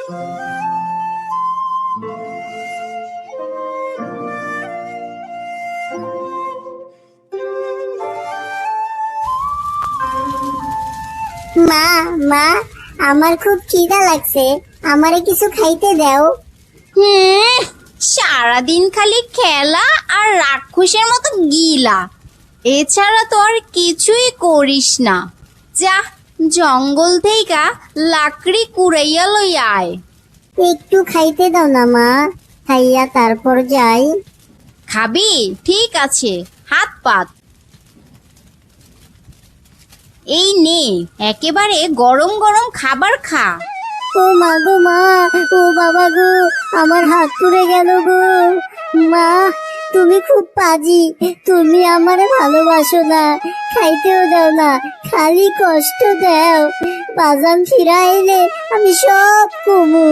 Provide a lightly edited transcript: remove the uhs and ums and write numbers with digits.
মা, মা, আমার খুব খিদা লাগছে, আমারে কিছু খাইতে দাও। সারাদিন খালি খেলা আর রাক্ষসের মতো গিলা, এছাড়া তো আর কিছুই করিস না। যা, জঙ্গল থেকে লাকড়ি কুড়াইয়া লই আয়। একটু খাইতে দাও না মা, খাইয়া তারপর যাই। খাবি? ঠিক আছে, হাত পাত। এই নে, একেবারে গরম গরম খাবার খা। ও মা গো মা, ও বাবা গো, আমার হাত পুড়ে গেল গো। মা, তুমি খুব পাজি, তুমি আমারে ভালোবাসো না, খাইতেও দাও না, খালি কষ্ট দাও। বাজান ফিরা এলে আমি সব কমু।